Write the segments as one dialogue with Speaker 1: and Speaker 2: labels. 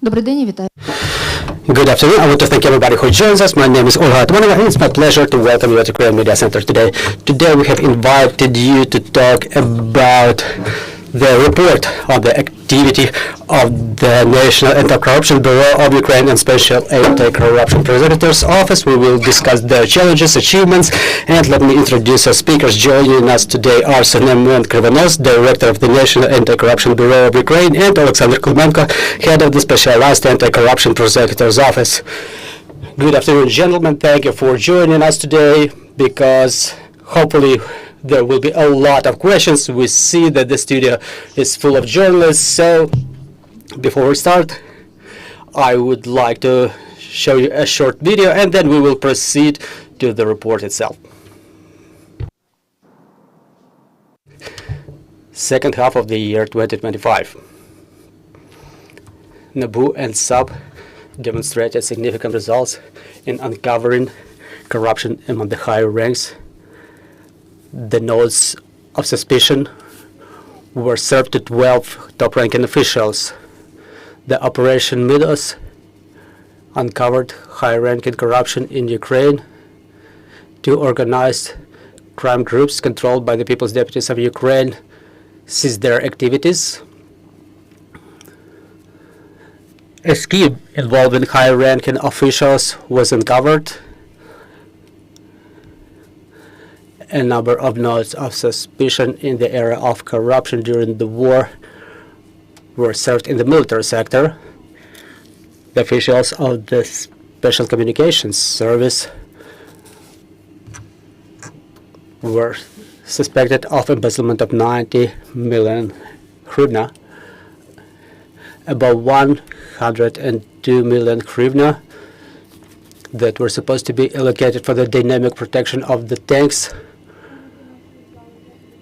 Speaker 1: Добрий день і вітаю.
Speaker 2: Good afternoon. I want to thank everybody who joins us. My name is Oleksandr, and it's my pleasure to welcome you at the Ukraine Media Center today. Today we have invited you to talk about the report on the activity of the National Anti-Corruption Bureau of Ukraine and Special Anti-Corruption Prosecutor's Office. We will discuss their challenges, achievements, and let me introduce our speakers. Joining us today are Semen and Kryvonos, Director of the National Anti-Corruption Bureau of Ukraine, and Oleksandr, Klymenko, Head of the Specialized Anti-Corruption Prosecutor's Office. Good afternoon, gentlemen. Thank you for joining us today, because hopefully there will be a lot of questions. We see that the studio is full of journalists, so before we start, I would like to show you a short video, and then we will proceed to the report itself. Second half of the year 2025. NABU and SAPO demonstrated significant results in uncovering corruption among the higher ranks. The notes of suspicion were served to 12 top-ranking officials. The Operation Midos uncovered high-ranking corruption in Ukraine. 2 organized crime groups controlled by the People's Deputies of Ukraine ceased their activities. A scheme involving high-ranking officials was uncovered. A number of notes of suspicion in the area of corruption during the war were served in the military sector. The officials of the Special Communications Service were suspected of embezzlement of 90 million hryvnia, about 102 million hryvnia that were supposed to be allocated for the dynamic protection of the tanks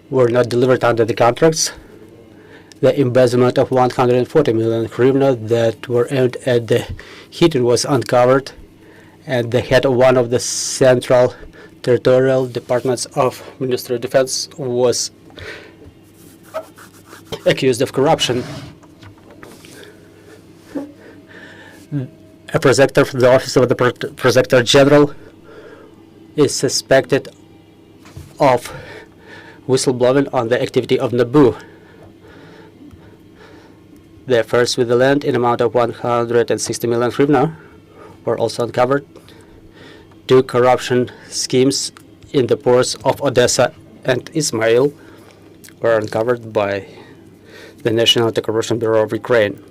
Speaker 2: were not delivered under the contracts. The embezzlement of 140 million hryvnia that were aimed at the heating was uncovered, and the head of one of the central territorial departments of Ministry of Defense was accused of corruption. A prosecutor from the Office of the Prosecutor General is suspected of whistleblowing on the activity of NABU. The affairs with the land in amount of 160 million hryvnia were also uncovered. 2 corruption schemes in the ports of Odessa and Ismail were uncovered by the National Anti-Corruption Bureau of Ukraine.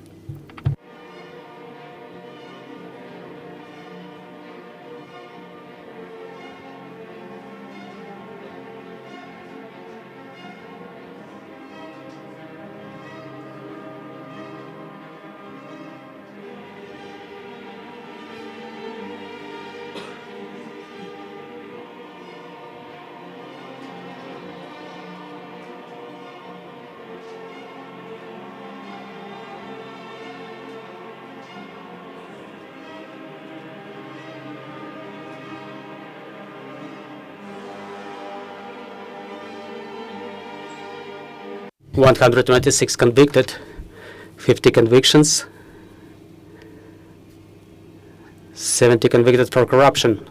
Speaker 2: (126 convicted, 50 convictions, 70 convicted for corruption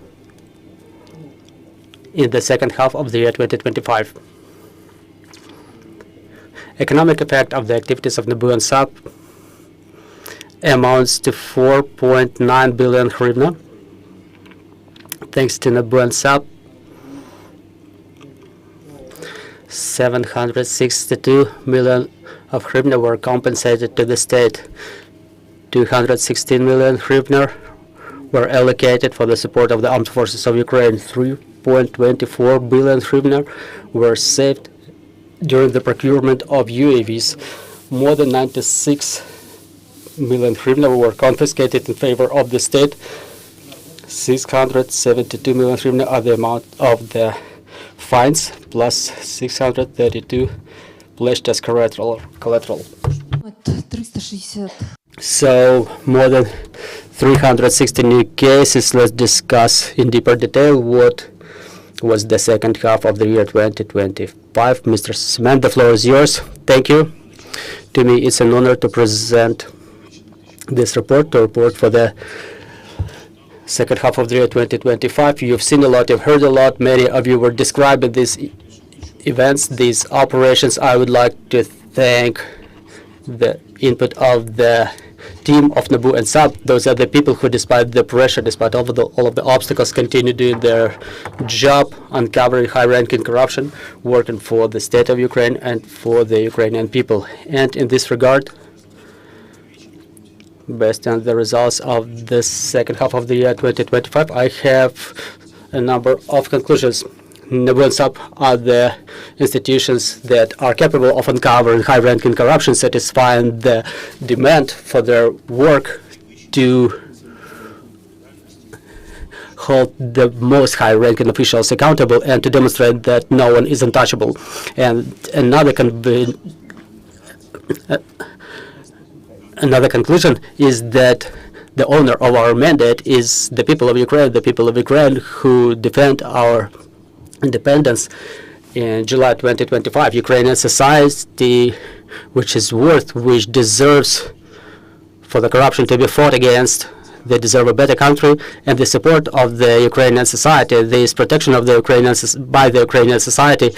Speaker 2: in the second half of the year 2025. Economic effect of the activities of NABU and SAPO amounts to 4.9 billion hryvnia. Thanks to NABU and SAPO, 762 million of hryvnia were compensated to the state. 216 million hryvnia were allocated for the support of the armed forces of Ukraine. 3.24 billion hryvnia were saved during the procurement of UAVs. More than 96 million hryvnia were confiscated in favor of the state. 672 million hryvnia are the amount of the fines, plus 632 pledged as collateral. So more than 360 new cases. Let's discuss in deeper detail what was the second half of the year 2025. Mr. Semen, the floor is yours. Thank you. To me, it's an honor to present this report, the report for the second half of the year 2025. You've seen a lot, you've heard a lot. Many of you were describing these events, these operations. I would like to thank the input of the team of NABU and SAPO. Those are the people who, despite the pressure, despite all of the obstacles, continue doing their job, uncovering high-ranking corruption, working for the state of Ukraine and for the Ukrainian people. And in this regard, based on the results of the second half of the year 2025, I have a number of conclusions. NABU and SAPO are the institutions that are capable of uncovering high-ranking corruption, satisfying the demand for their work to hold the most high-ranking officials accountable and to demonstrate that no one is untouchable. And another conclusion is that the owner of our mandate is the people of Ukraine who defend our independence. In July 2025, Ukrainian society, which is which deserves for the corruption to be fought against. They deserve a better country, and the support of the Ukrainian society, this protection of the by the Ukrainian society,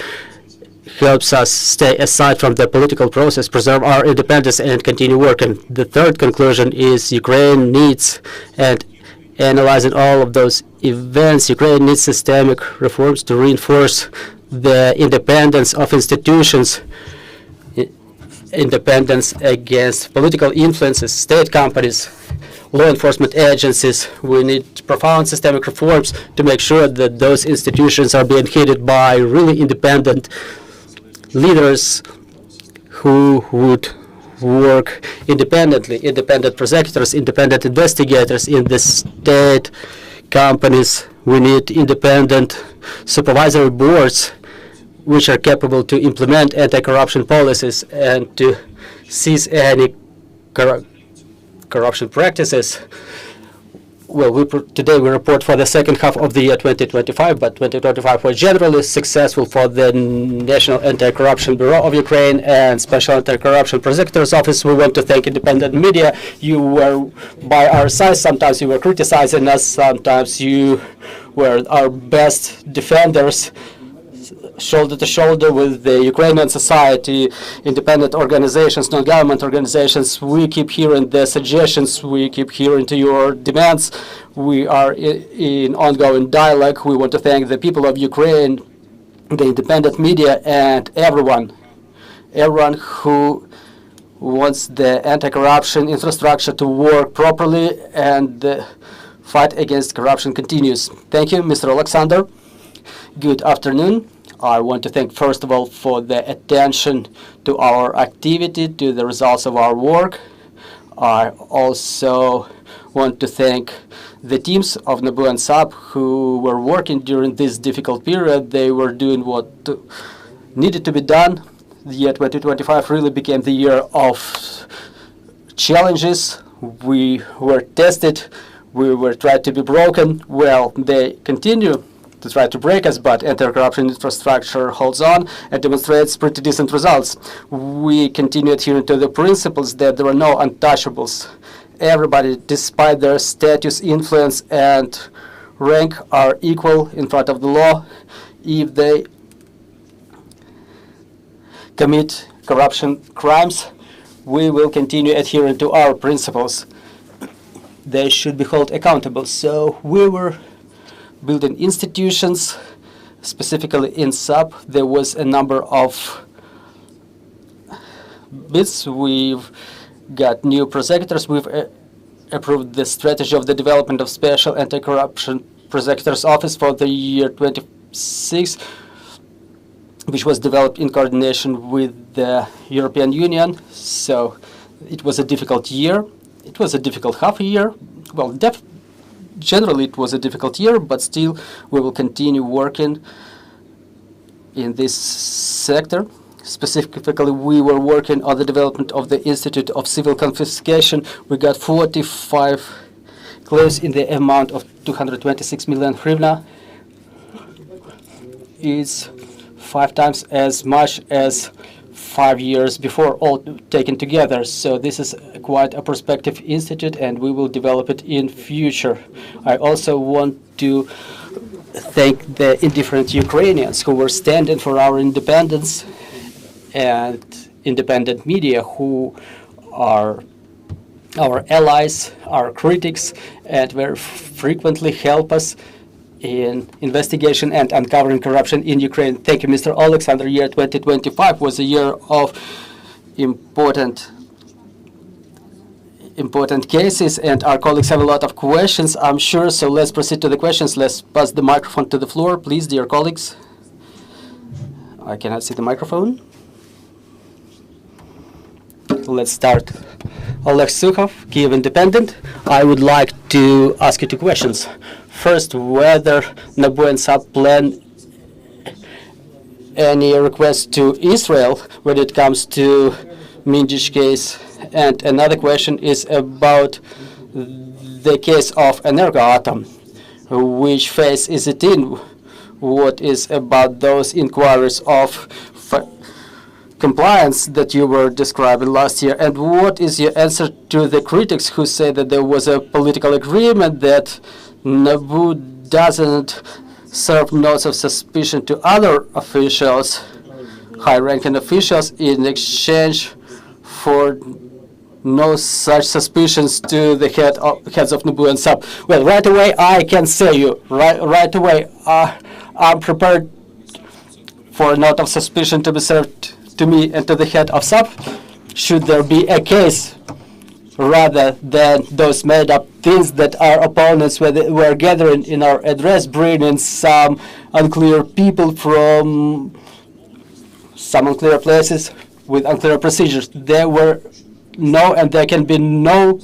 Speaker 2: helps us stay aside from the political process, preserve our independence, and continue working. The third conclusion is Ukraine needs, and analyzing all of those events, Ukraine needs systemic reforms to reinforce the independence of institutions, independence against political influences, state companies, law enforcement agencies. We need profound systemic reforms to make sure that those institutions are being headed by really independent leaders who would work independently, independent prosecutors, independent investigators in the state companies. We need independent supervisory boards which are capable to implement anti-corruption policies and to seize any corruption practices. Well, today we report for the second half of the year 2025, but 2025 was generally successful for the National Anti-Corruption Bureau of Ukraine and Special Anti-Corruption Prosecutor's Office. We want to thank independent media. You were by our side. Sometimes you were criticizing us. Sometimes you were our best defenders, shoulder to shoulder with the Ukrainian society, independent organizations, non-government organizations. We keep hearing the suggestions, we keep hearing to your demands. We are in ongoing dialogue. We want to thank the people of Ukraine, the independent media, and everyone who wants the anti-corruption infrastructure to work properly and the fight against corruption continues. Thank you, Mr. Oleksandr. Good afternoon. I want to thank, first of all, for the attention to our activity, to the results of our work. I also want to thank the teams of NABU and SAPO who were working during this difficult period. They were doing what needed to be done. The year 2025 really became the year of challenges. We were tested. We were tried to be broken. Well, they continue to try to break us, but anti-corruption infrastructure holds on and demonstrates pretty decent results. We continue adhering to the principles that there are no untouchables. Everybody, despite their status, influence, and rank, are equal in front of the law. If they commit corruption crimes, we will continue adhering to our principles. They should be held accountable. So we were building institutions, specifically in SAPO. There was a number of bids. We've got new prosecutors. We've approved the strategy of the development of Special Anti-Corruption Prosecutor's Office for the year 26, which was developed in coordination with the European Union. So it was a difficult year. It was a difficult half a year. Well, generally, it was a difficult year, but still, we will continue working in this sector. Specifically, we were working on the development of the Institute of Civil Confiscation. We got 45 claims in the amount of 226 million hryvnia. It's 5 times as much as 5 years before, all taken together. So this is quite a prospective institute, and we will develop it in future. I also want to thank the indifferent Ukrainians who were standing for our independence, and independent media who are our allies, our critics, and very frequently help us in investigation and uncovering corruption in Ukraine. Thank you, Mr. Oleksandr. Year 2025 was a year of important cases, and our colleagues have a lot of questions, I'm sure. So let's proceed to the questions. Let's pass the microphone to the floor, please, dear colleagues. I cannot see the microphone. Let's start. Oleg Sukhov, Kyiv Independent. I would like to ask you 2 questions. First, whether NABU and SAPO plan any request to Israel when it comes to Mindic case. And another question is about the case of Energoatom. Which phase is it in? What is about those inquiries of compliance that you were describing last year? And what is your answer to the critics who say that there was a political agreement that NABU doesn't serve notes of suspicion to other officials, high-ranking officials, in exchange for no such suspicions to the heads of NABU and SAPO? Well, right away, I can say you, right away, I'm prepared for a note of suspicion to be served to me and to the head of SAPO, should there be a case, rather than those made-up things that our opponents were gathering in our address, bringing some unclear people from some unclear places with unclear procedures. There were no, and there can be no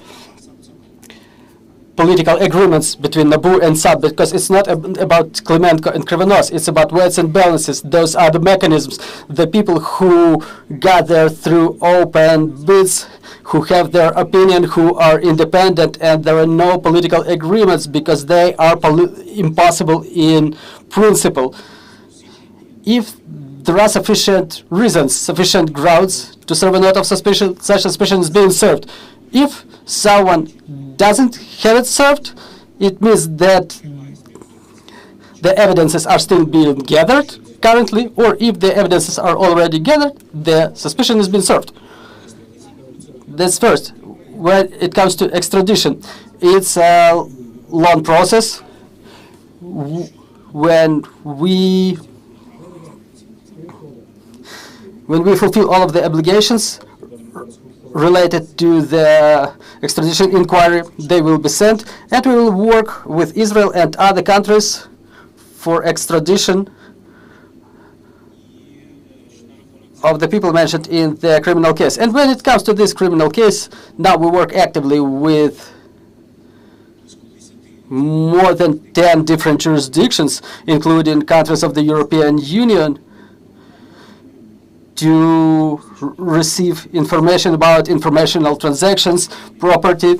Speaker 2: political agreements between NABU and SAPO, because it's not about Klymenko and Kryvonos. It's about weights and balances. Those are the mechanisms. The people who gather through open bids, who have their opinion, who are independent, and there are no political agreements because they are impossible in principle. If there are sufficient reasons, sufficient grounds to serve a note of suspicion, such suspicion is being served. If someone doesn't have it served, it means that the evidences are still being gathered currently, or if the evidences are already gathered, the suspicion has been served. That's first. When it comes to extradition, it's a long process. When we fulfill all of the obligations related to the extradition inquiry, they will be sent, and we will work with Israel and other countries for extradition of the people mentioned in the criminal case. And when it comes to this criminal case, now we work actively with more than 10 different jurisdictions, including countries of the European Union, to receive information about informational transactions, property,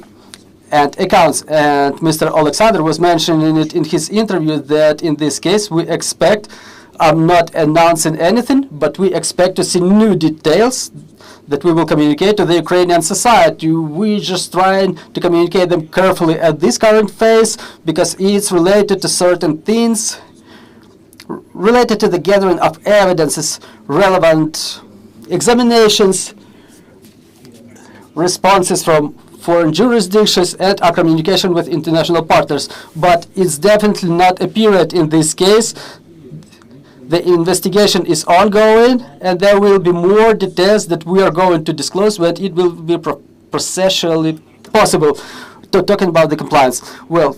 Speaker 2: and accounts. And Mr. Oleksandr was mentioning it in his interview that in this case we expect, I'm not announcing anything, but we expect to see new details that we will communicate to the Ukrainian society. We're just trying to communicate them carefully at this current phase because it's related to certain things related to the gathering of evidences, relevant examinations, responses from foreign jurisdictions, and our communication with international partners. But it's definitely not a period in this case. The investigation is ongoing, and there will be more details that we are going to disclose when it will be processually possible. Talking about the compliance, well,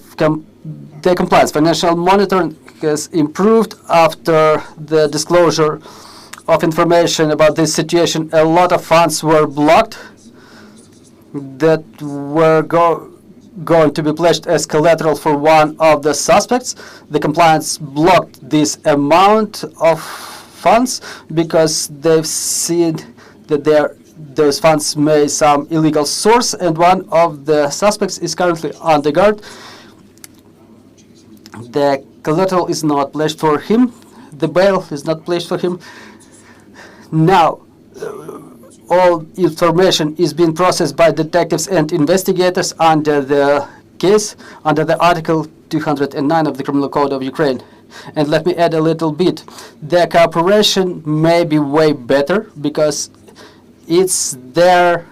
Speaker 2: the compliance, financial monitoring has improved after the disclosure of information about this situation. A lot of funds were blocked that were going to be pledged as collateral for one of the suspects. The compliance blocked this amount of funds because they've seen that those funds may some illegal source, and one of the suspects is currently on the guard. The collateral is not pledged for him. The bail is not pledged for him. Now, all information is being processed by detectives and investigators under the case, under the Article 209 of the Criminal Code of Ukraine. And let me add a little bit. The cooperation may be way better because it's their,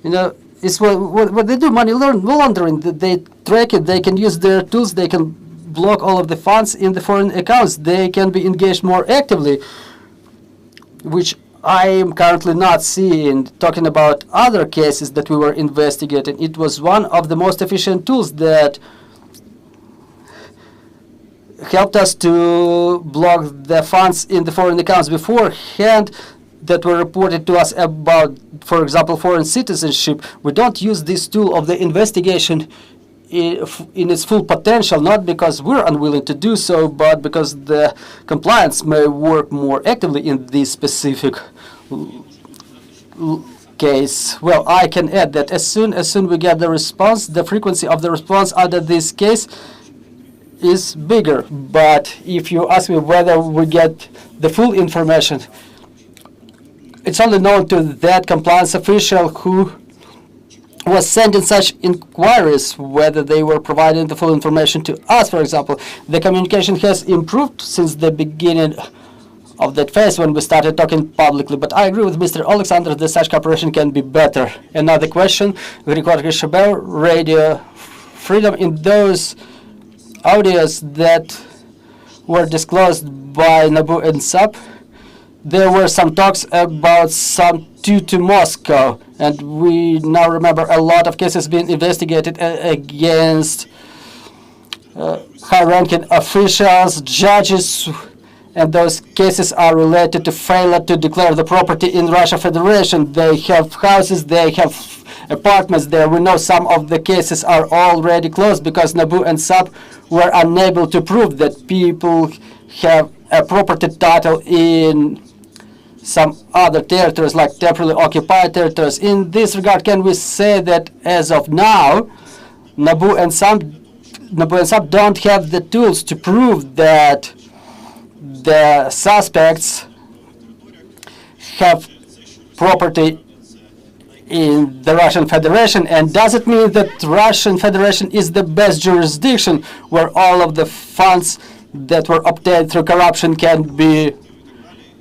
Speaker 2: it's what they do, money laundering. They track it, they can use their tools, they can block all of the funds in the foreign accounts. They can be engaged more actively, which I am currently not seeing. Talking about other cases that we were investigating, it was one of the most efficient tools that helped us to block the funds in the foreign accounts beforehand that were reported to us about, for example, foreign citizenship. We don't use this tool of the investigation in its full potential, not because we're unwilling to do so, but because the compliance may work more actively in this specific case. Well, I can add that as soon we get the response, the frequency of the response under this case is bigger. But if you ask me whether we get the full information, it's only known to that compliance official who was sending such inquiries, whether they were providing the full information to us, for example. The communication has improved since the beginning of that phase when we started talking publicly. But I agree with Mr. Oleksandr that such cooperation can be better. Another question, radio freedom in those audios that were disclosed by NABU and SAPO. There were some talks about some to Moscow, and we now remember a lot of cases being investigated against high-ranking officials, judges, and those cases are related to failure to declare the property in Russia Federation. They have houses, they have apartments there. We know some of the cases are already closed because NABU and SAPO were unable to prove that people have a property title in some other territories, like temporarily occupied territories. In this regard, can we say that as of now, NABU and SAPO don't have the tools to prove that the suspects have property in the Russian Federation? And does it mean that Russian Federation is the best jurisdiction where all of the funds that were obtained through corruption can be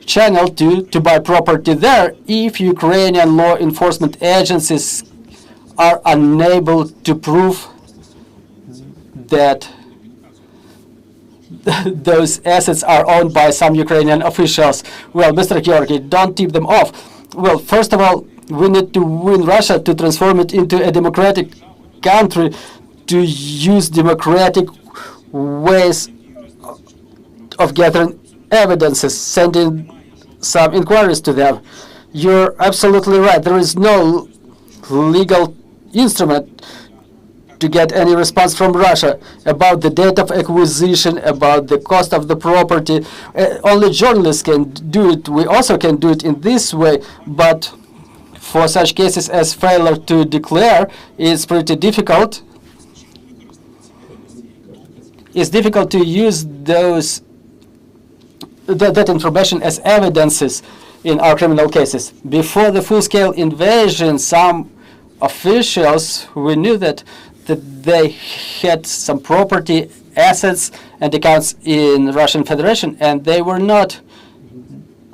Speaker 2: channeled to buy property there, if Ukrainian law enforcement agencies are unable to prove that those assets are owned by some Ukrainian officials? Well, Mr. Georgi, don't tip them off. Well, first of all, we need to win Russia to transform it into a democratic country, to use democratic ways of gathering evidences, sending some inquiries to them. You're absolutely right. There is no legal instrument to get any response from Russia about the date of acquisition, about the cost of the property. Only journalists can do it. We also can do it in this way, but for such cases as failure to declare, it's pretty difficult. It's difficult to use that information as evidences in our criminal cases. Before the full-scale invasion, some officials, we knew that they had some property, assets, and accounts in Russian Federation, and they were not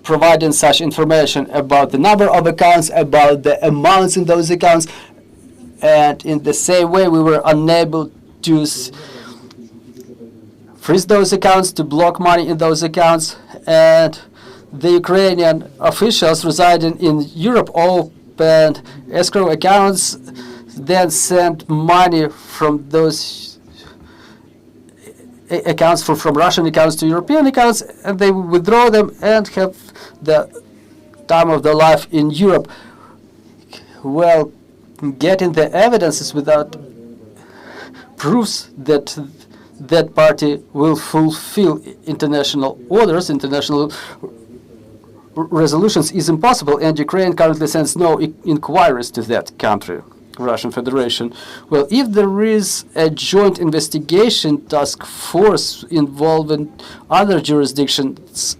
Speaker 2: providing such information about the number of accounts, about the amounts in those accounts, and in the same way we were unable to freeze those accounts, to block money in those accounts, and the Ukrainian officials residing in Europe opened escrow accounts, then sent money from those accounts from Russian accounts to European accounts, and they withdraw them and have the time of their life in Europe. Well, getting the evidences without proofs that that party will fulfill international orders, international resolutions is impossible, and Ukraine currently sends no inquiries to that country. Russian Federation. Well, if there is a joint investigation task force involving other jurisdictions,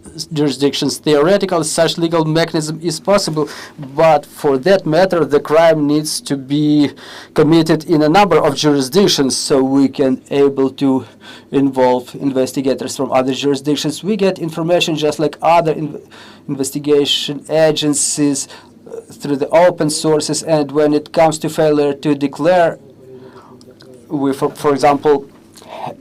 Speaker 2: theoretically such legal mechanism is possible, but for that matter, the crime needs to be committed in a number of jurisdictions, so we can able to involve investigators from other jurisdictions. We get information just like other investigation agencies through the open sources, and when it comes to failure to declare, we, for example,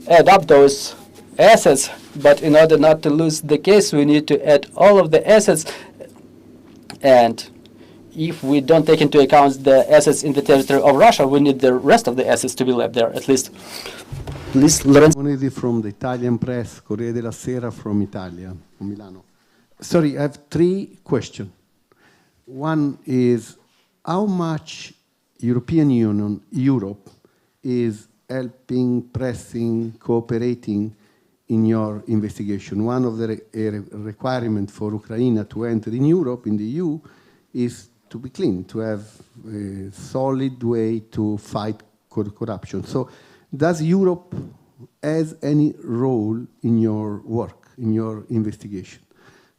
Speaker 2: add up those assets, but in order not to lose the case, we need to add all of the assets, and if we don't take into account the assets in the territory of Russia, we need the rest of the assets to be left there, at least. Please, Lorenzo.
Speaker 1: From the Italian press, Corriere della Sera from Italia, from Milano. Sorry, I have 3 questions. One is, how much European Union, Europe, is helping, pressing, cooperating in your investigation? One of the requirements for Ukraine to enter in Europe, in the EU, is to be clean, to have a solid way to fight corruption. So does Europe has any role in your work, in your investigation?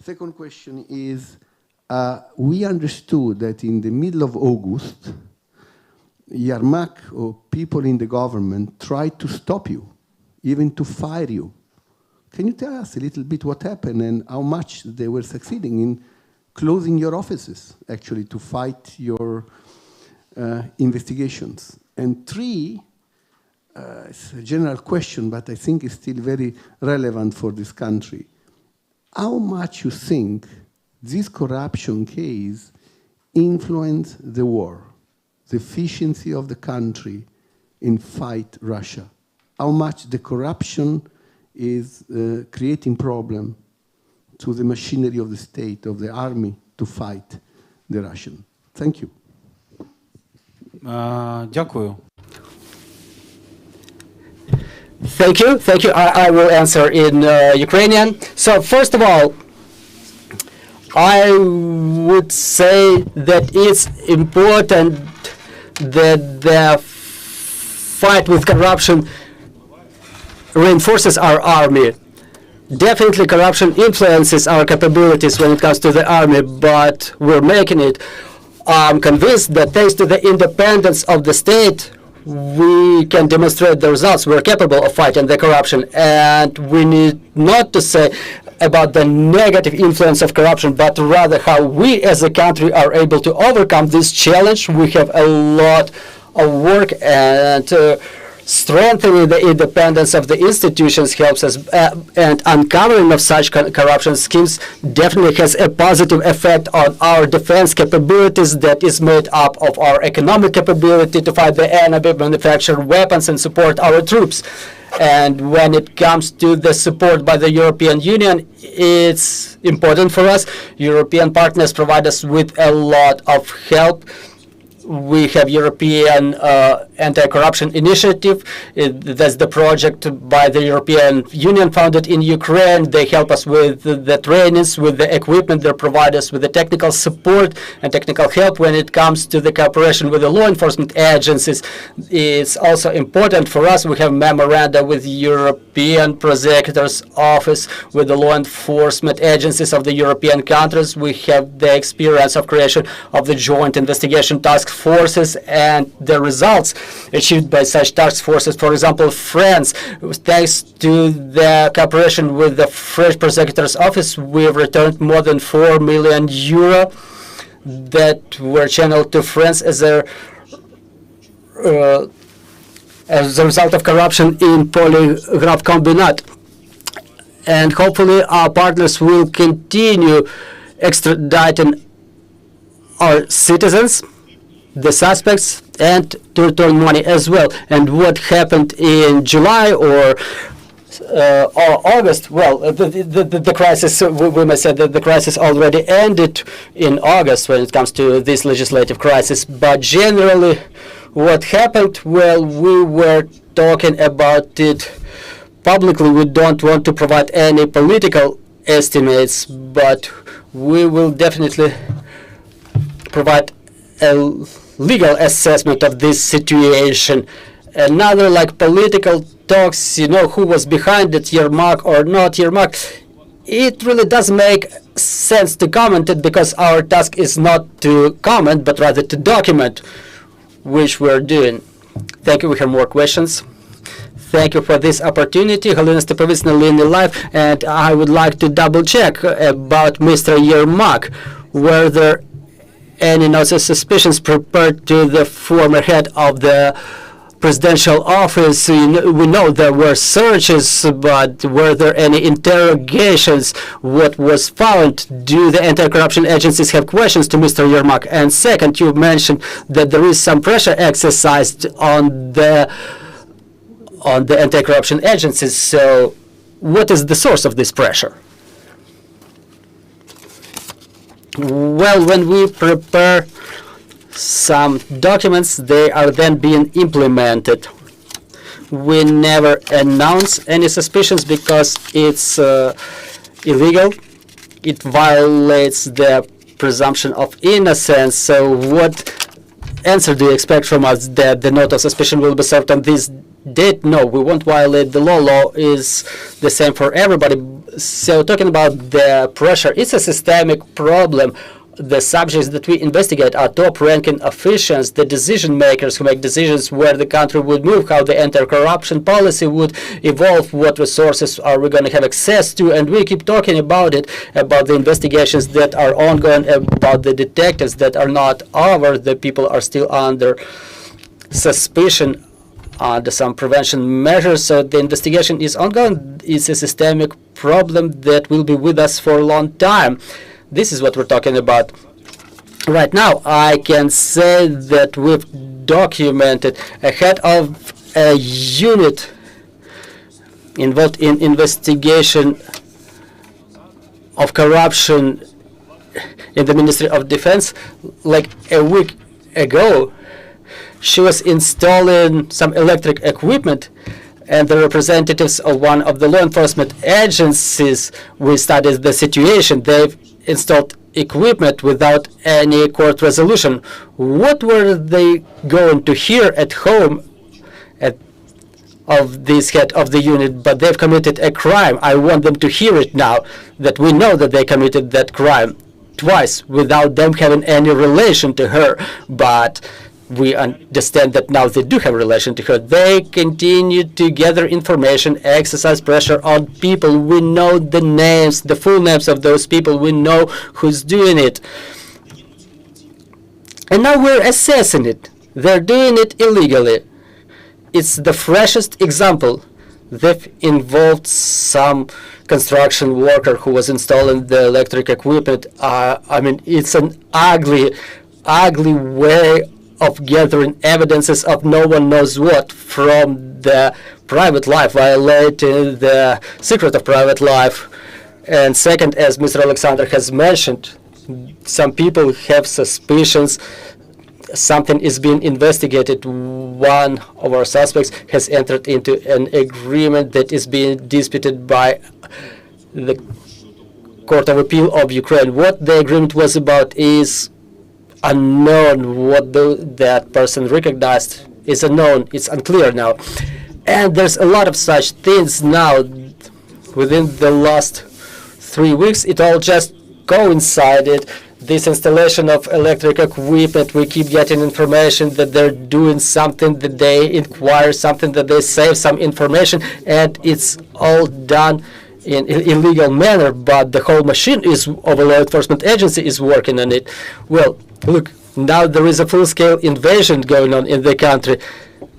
Speaker 1: Second question is, we understood that in the middle of August, Yermak or people in the government tried to stop you, even to fire you. Can you tell us a little bit what happened and how much they were succeeding in closing your offices, actually, to fight your investigations? And 3, it's a general question, but I think it's still very relevant for this country. How much you think this corruption case influenced the war, the efficiency of the country in fight Russia? How much the corruption is creating problem to the machinery of the state, of the army, to fight the Russian? Thank you.
Speaker 3: Дякую.
Speaker 2: Thank you. Thank you. I will answer in Ukrainian. So first of all, I would say that it's important that the fight with corruption reinforces our army. Definitely corruption influences our capabilities when it comes to the army, but we're making it. I'm convinced that thanks to the independence of the state, we can demonstrate the results. We're capable of fighting the corruption, and we need not to say about the negative influence of corruption, but rather how we as a country are able to overcome this challenge. We have a lot of work, and strengthening the independence of the institutions helps us, and uncovering of such corruption schemes definitely has a positive effect on our defense capabilities that is made up of our economic capability to fight the enemy, manufacture weapons, and support our troops. And when it comes to the support by the European Union, it's important for us. European partners provide us with a lot of help. We have European Anti-Corruption Initiative. That's the project by the European Union founded in Ukraine. They help us with the trainings, with the equipment. They provide us with the technical support and technical help when it comes to the cooperation with the law enforcement agencies. It's also important for us. We have memoranda with the European Prosecutor's Office, with the law enforcement agencies of the European countries. We have the experience of creation of the joint investigation task forces and the results achieved by such task forces. For example, France, thanks to the cooperation with the French Prosecutor's Office, we've returned more than €4 million that were channeled to France as a result of corruption in polygraph combinat. And hopefully our partners will continue extraditing our citizens, the suspects, and to return money as well. And what happened in July or August, well, the crisis, we must say that the crisis already ended in August when it comes to this legislative crisis. But generally, what happened, well, we were talking about it publicly. We don't want to provide any political estimates, but we will definitely provide a legal assessment of this situation. Another like political talks, who was behind it, Yermak or not Yermak. It really doesn't make sense to comment it because our task is not to comment, but rather to document, which we're doing. Thank you. We have more questions. Thank you for this opportunity. Halina Stepovitsna live, and I would like to double check about Mr. Yermak. Were there any suspicions prepared to the former head of the presidential office? We know there were searches, but were there any interrogations? What was found? Do the anti-corruption agencies have questions to Mr. Yermak? And second, you mentioned that there is some pressure exercised on the anti-corruption agencies. So what is the source of this pressure? Well, when we prepare some documents, they are then being implemented. We never announce any suspicions because it's illegal. It violates the presumption of innocence. So what answer do you expect from us, that the note of suspicion will be served on this date? No, we won't violate the law. Law is the same for everybody. So talking about the pressure, it's a systemic problem. The subjects that we investigate are top-ranking officials, the decision makers who make decisions where the country would move, how the anti-corruption policy would evolve, what resources are we going to have access to, and we keep talking about it, about the investigations that are ongoing, about the detectives that are not over, the people are still under suspicion, under some prevention measures. So the investigation is ongoing. It's a systemic problem that will be with us for a long time. This is what we're talking about. Right now, I can say that we've documented a head of a unit involved in investigation of corruption in the Ministry of Defense. Like a week ago, she was installing some electric equipment, and the representatives of one of the law enforcement agencies, we studied the situation. They've installed equipment without any court resolution. What were they going to hear at home of this head of the unit? But they've committed a crime. I want them to hear it now, that we know that they committed that crime twice without them having any relation to her. But we understand that now they do have a relation to her. They continue to gather information, exercise pressure on people. We know the names, the full names of those people. We know who's doing it. And now we're assessing it. They're doing it illegally. It's the freshest example. They've involved some construction worker who was installing the electric equipment. I mean, it's an ugly way of gathering evidences of no one knows what from the private life, violating the secret of private life. And second, as Mr. Oleksandr has mentioned, some people have suspicions. Something is being investigated. One of our suspects has entered into an agreement that is being disputed by the Court of Appeal of Ukraine. What the agreement was about is unknown. What that person recognized is unknown. It's unclear now. And there's a lot of such things now. Within the last 3 weeks, it all just coincided. This installation of electric equipment, we keep getting information that they're doing something, that they inquire something, that they save some information, and it's all done in illegal manner, but the whole machine of a law enforcement agency is working on it. Well, look, now there is a full-scale invasion going on in the country.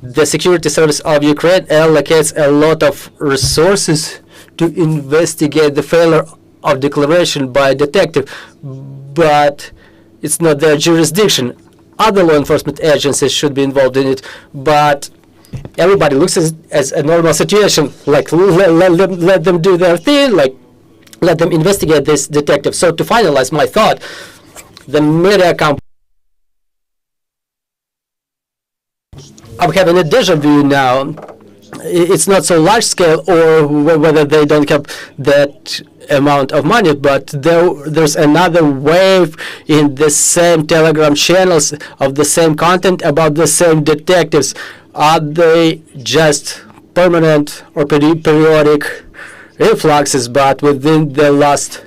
Speaker 2: The Security Service of Ukraine allocates a lot of resources to investigate the failure of declaration by a detective, but it's not their jurisdiction. Other law enforcement agencies should be involved in it, but everybody looks at it as a normal situation, like let them do their thing, like let them investigate this detective. So to finalize my thought, the media company, I'm having a deja vu now. It's not so large scale, or whether they don't have that amount of money, but there's another wave in the same Telegram channels of the same content about the same detectives. Are they just permanent or periodic influxes? But within the last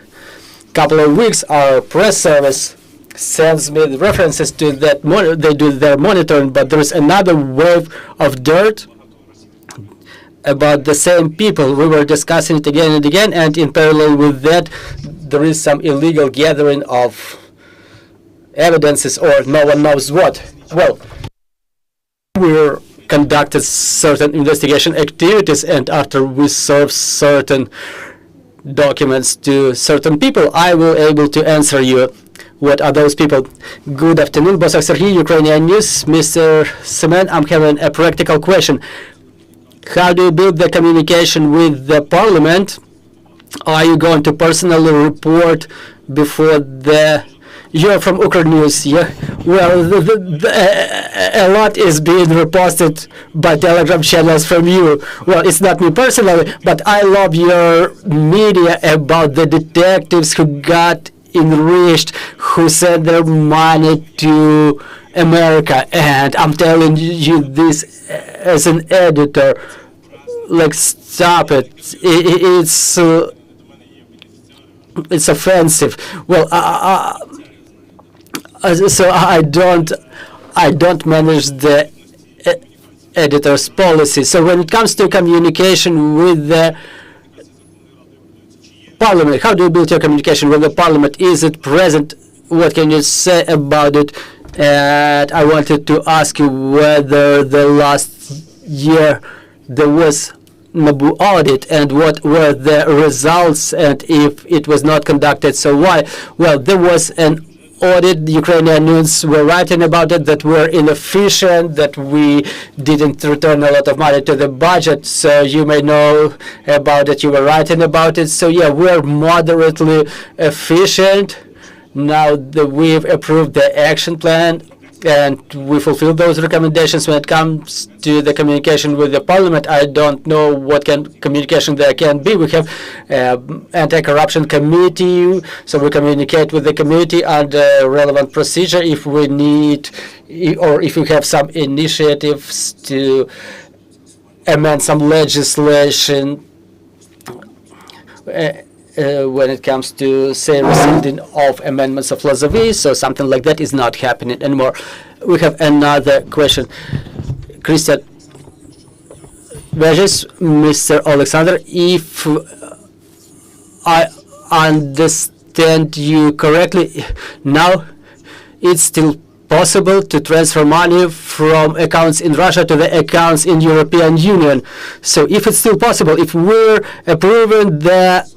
Speaker 2: couple of weeks, our press service sends me the references to that. They do their monitoring, but there is another wave of dirt about the same people. We were discussing it again and again, and in parallel with that, there is some illegal gathering of evidences or no one knows what. Well, we conducted certain investigation activities, and after we served certain documents to certain people, I will able to answer you. What are those people? Good afternoon, Bosak Serhiy, Ukrainian News. Mr. Semen, I'm having a practical question. How do you build the communication with the parliament? Are you going to personally report before the... You're from Ukraine News, yeah? Well, a lot is being reposted by Telegram channels from you. Well, it's not me personally, but I love your media about the detectives who got enriched, who sent their money to America. And I'm telling you this as an editor. Like, stop it. It's offensive. Well, so I don't manage the editor's policy. So when it comes to communication with the parliament, how do you build your communication with the parliament? Is it present? What can you say about it? And I wanted to ask you whether the last year there was NABU audit and what were the results, and if it was not conducted, so why? Well, there was an audit. The Ukrainian news were writing about it, that we're inefficient, that we didn't return a lot of money to the budget. So you may know about it. You were writing about it. So yeah, we're moderately efficient. Now that we've approved the action plan and we fulfill those recommendations. When it comes to the communication with the parliament, I don't know what communication there can be. We have anti-corruption committee, so we communicate with the committee under relevant procedure if we need, or if we have some initiatives to amend some legislation. When it comes to, say, rescinding of amendments of Lazavi, so something like that is not happening anymore. We have another question. Christian Veges, Mr. Oleksandr, if I understand you correctly, now it's still possible to transfer money from accounts in Russia to the accounts in European Union. So if it's still possible, if we're approving the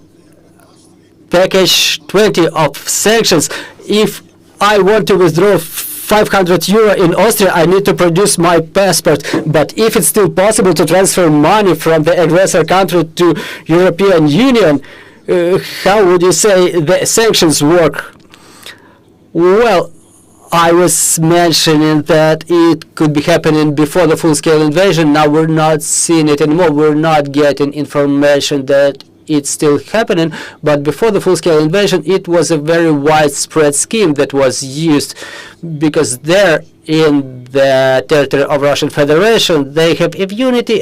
Speaker 2: package 20 of sanctions, if I want to withdraw 500 euro in Austria, I need to produce my passport. But if it's still possible to transfer money from the aggressor country to European Union, how would you say the sanctions work? Well, I was mentioning that it could be happening before the full-scale invasion. Now we're not seeing it anymore. We're not getting information that it's still happening, but before the full-scale invasion, it was a very widespread scheme that was used, because there in the territory of Russian Federation, they have immunity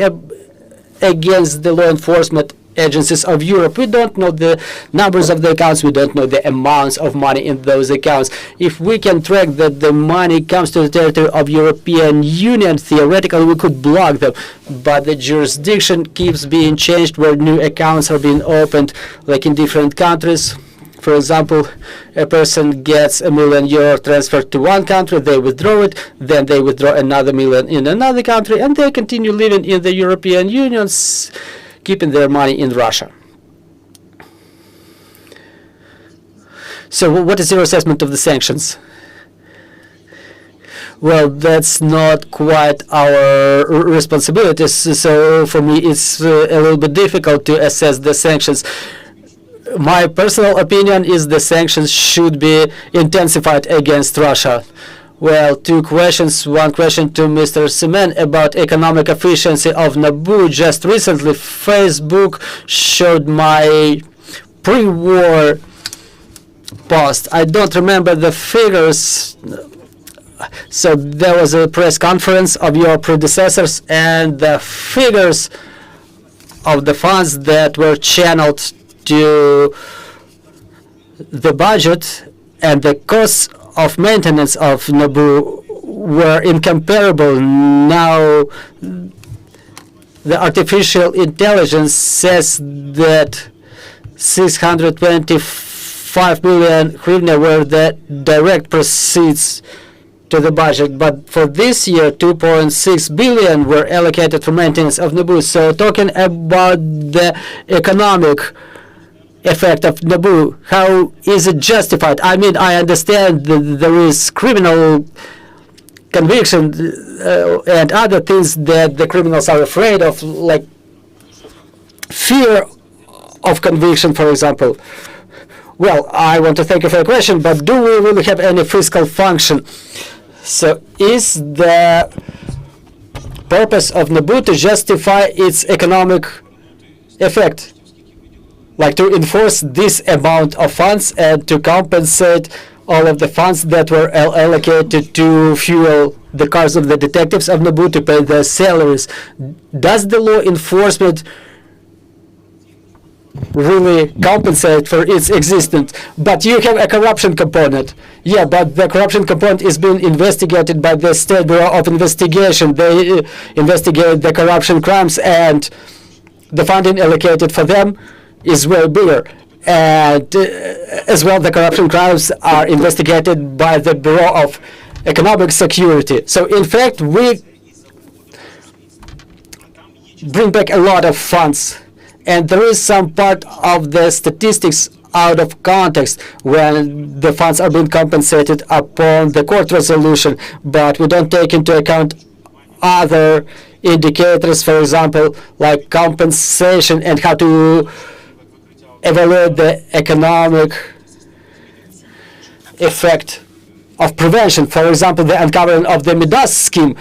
Speaker 2: against the law enforcement agencies of Europe. We don't know the numbers of the accounts. We don't know the amounts of money in those accounts. If we can track that the money comes to the territory of European Union, theoretically we could block them. But the jurisdiction keeps being changed where new accounts are being opened, like in different countries. For example, a person gets €1 million transferred to one country, they withdraw it, then they withdraw another million in another country, and they continue living in the European Union, keeping their money in Russia. So what is your assessment of the sanctions? Well, that's not quite our responsibilities, so for me it's a little bit difficult to assess the sanctions. My personal opinion is the sanctions should be intensified against Russia. Well, two questions. One question to Mr. Semen about economic efficiency of NABU. Just recently, Facebook showed my pre-war post. I don't remember the figures. So there was a press conference of your predecessors, and the figures of the funds that were channeled to the budget and the costs of maintenance of NABU were incomparable. Now the artificial intelligence says that 625 million hryvnia were the direct proceeds to the budget, but for this year 2.6 billion were allocated for maintenance of NABU. So talking about the economic effect of NABU, how is it justified? I mean, I understand that there is criminal conviction and other things that the criminals are afraid of, like fear of conviction, for example. Well, I want to thank you for the question, but do we really have any fiscal function? So is the purpose of NABU to justify its economic effect, like to enforce this amount of funds and to compensate all of the funds that were allocated to fuel the cars of the detectives of NABU, to pay their salaries? Does the law enforcement really compensate for its existence? But you have a corruption component. Yeah, but the corruption component is being investigated by the State Bureau of Investigation. They investigate the corruption crimes, and the funding allocated for them is way bigger. And as well, the corruption crimes are investigated by the Bureau of Economic Security. So in fact, we bring back a lot of funds. And there is some part of the statistics out of context when the funds are being compensated upon the court resolution, but we don't take into account other indicators, for example, like compensation and how to evaluate the economic effect of prevention. For example, the uncovering of the Midas scheme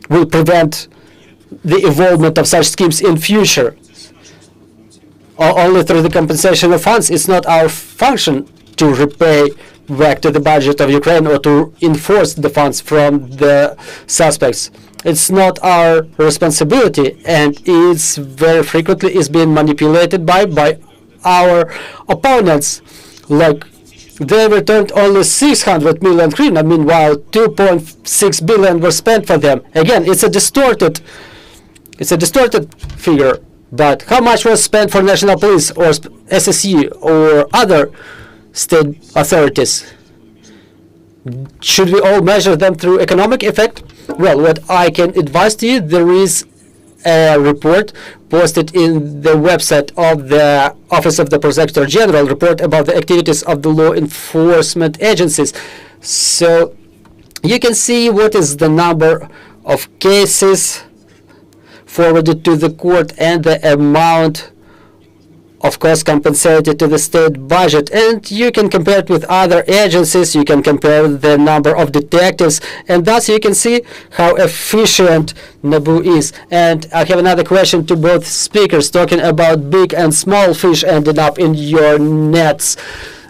Speaker 2: will prevent the involvement of such schemes in future. Only through the compensation of funds. It's not our function to repay back to the budget of Ukraine or to enforce the funds from the suspects. It's not our responsibility, and it's very frequently is being manipulated by our opponents. Like they returned only 600 million hryvnia, meanwhile 2.6 billion were spent for them. Again, it's a distorted figure. But how much was spent for national police or SSU or other state authorities? Should we all measure them through economic effect? Well, what I can advise to you, there is a report posted in the website of the Office of the Prosecutor General, report about the activities of the law enforcement agencies. So you can see what is the number of cases forwarded to the court and the amount of cost compensated to the state budget. And you can compare it with other agencies. You can compare the number of detectives, and thus you can see how efficient NABU is. And I have another question to both speakers, talking about big and small fish ending up in your nets.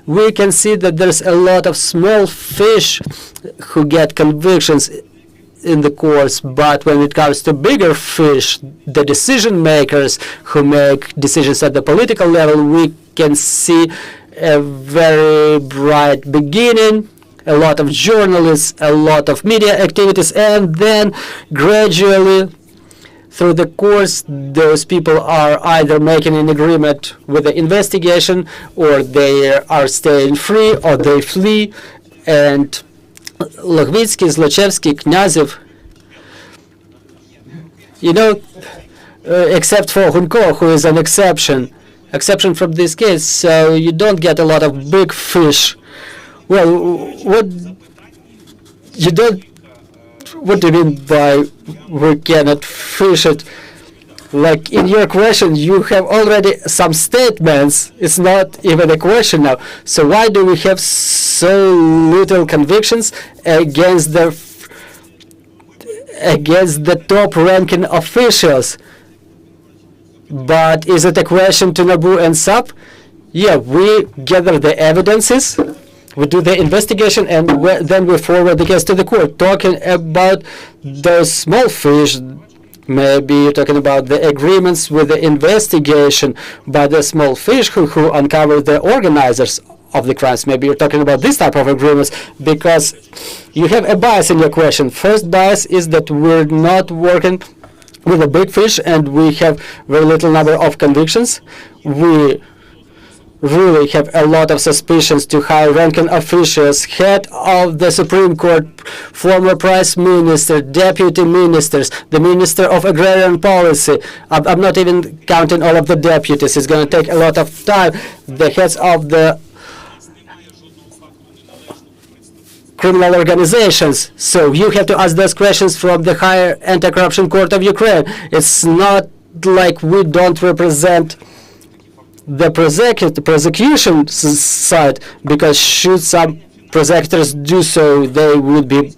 Speaker 2: We can see that there's a lot of small fish who get convictions in the courts, but when it comes to bigger fish, the decision makers who make decisions at the political level, we can see a very bright beginning, a lot of journalists, a lot of media activities, and then gradually through the course, those people are either making an agreement with the investigation, or they are staying free, or they flee. And Lokhvitsky, Zlochevsky, Knyazov, except for Hunko, who is an exception from this case, so you don't get a lot of big fish. Well, what do you mean by we cannot fish it? Like in your question, you have already some statements. It's not even a question now. So why do we have so little convictions against the top-ranking officials? But is it a question to NABU and SAP? Yeah, we gather the evidences, we do the investigation, and then we forward the case to the court. Talking about those small fish, maybe you're talking about the agreements with the investigation by the small fish who uncover the organizers of the crimes. Maybe you're talking about this type of agreements because you have a bias in your question. First bias is that we're not working with a big fish and we have very little number of convictions. We really have a lot of suspicions to high-ranking officials, head of the Supreme Court, former Prime Minister, deputy ministers, the Minister of Agrarian Policy. I'm not even counting all of the deputies. It's going to take a lot of time. The heads of the criminal organizations. So you have to ask those questions from the Higher Anti-Corruption Court of Ukraine. It's not like we don't represent the prosecution side, because should some prosecutors do so, they would be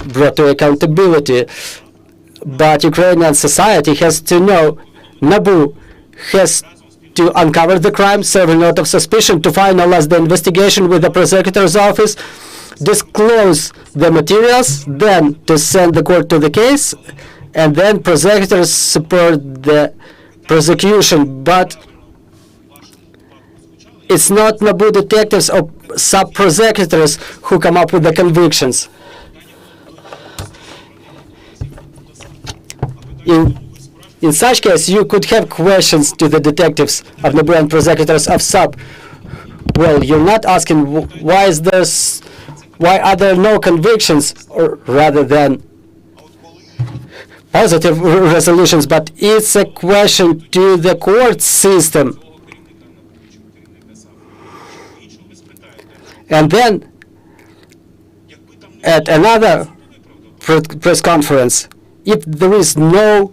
Speaker 2: brought to accountability. But Ukrainian society has to know NABU has to uncover the crime, serve a note of suspicion, to finalize the investigation with the prosecutor's office, disclose the materials, then to send the court to the case, and then prosecutors support the prosecution. But it's not NABU detectives or sub-prosecutors who come up with the convictions. In such case, you could have questions to the detectives of NABU and prosecutors of sub. Well, you're not asking why are there no convictions, or rather than positive resolutions, but it's a question to the court system. And then, at another press conference, if there is no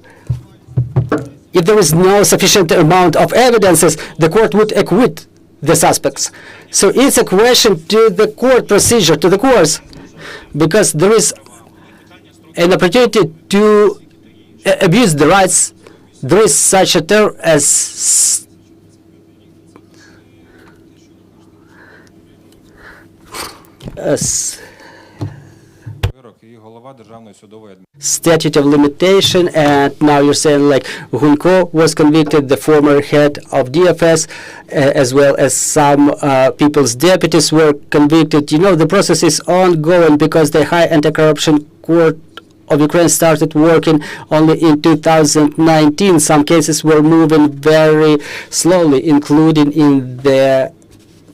Speaker 2: sufficient amount of evidences, the court would acquit the suspects. So it's a question to the court procedure, to the courts, because there is an opportunity to abuse the rights. There is such a term as statute of limitation, and now you're saying like Klymenko was convicted, the former head of DFS, as well as some people's deputies were convicted. You know, the process is ongoing because the High Anti-Corruption Court of Ukraine started working only in 2019. Some cases were moving very slowly, including in the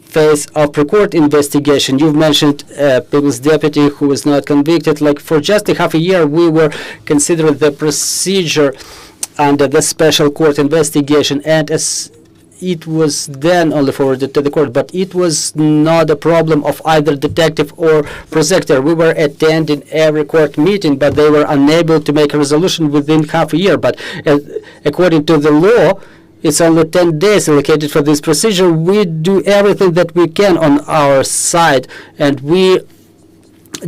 Speaker 2: phase of pre-court investigation. You've mentioned people's deputy who was not convicted. Like for just a half a year, we were considering the procedure under the special court investigation, and as it was then only forwarded to the court, but it was not a problem of either detective or prosecutor. We were attending every court meeting, but they were unable to make a resolution within half a year. But according to the law, it's only 10 days allocated for this procedure. We do everything that we can on our side, and we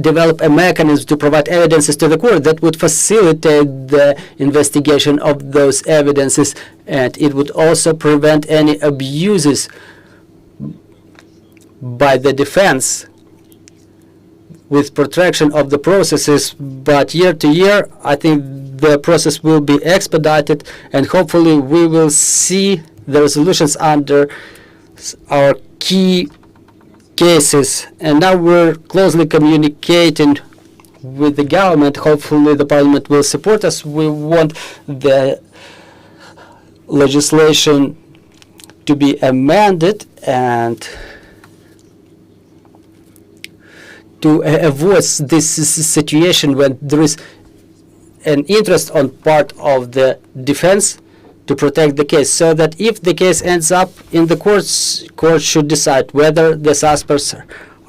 Speaker 2: develop a mechanism to provide evidences to the court that would facilitate the investigation of those evidences, and it would also prevent any abuses by the defense with protraction of the processes. But year to year, I think the process will be expedited, and hopefully we will see the resolutions under our key cases. And now we're closely communicating with the government. Hopefully the parliament will support us. We want the legislation to be amended and to avoid this situation when there is an interest on part of the defense to protect the case, so that if the case ends up in the courts, court should decide whether the suspects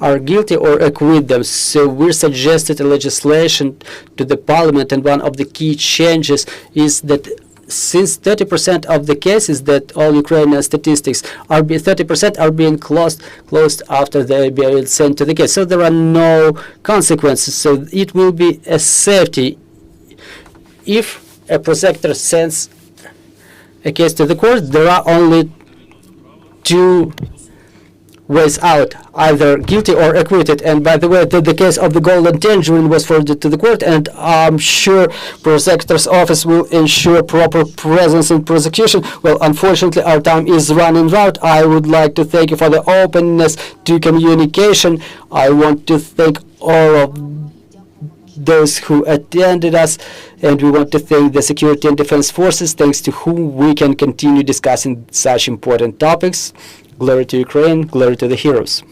Speaker 2: are guilty or acquit them. So we suggested a legislation to the parliament, and one of the key changes is that since 30% of the cases that all Ukrainian statistics are 30% are being closed after they are sent to the case. So there are no consequences. So it will be a safety. If a prosecutor sends a case to the court, there are only two ways out, either guilty or acquitted. And by the way, the case of the golden tangerine was forwarded to the court, and I'm sure prosecutor's office will ensure proper presence in prosecution. Well, unfortunately, our time is running out. I would like to thank you for the openness to communication. I want to thank all of those who attended us, and we want to thank the security and defense forces, thanks to whom we can continue discussing such important topics. Glory to Ukraine, glory to the heroes.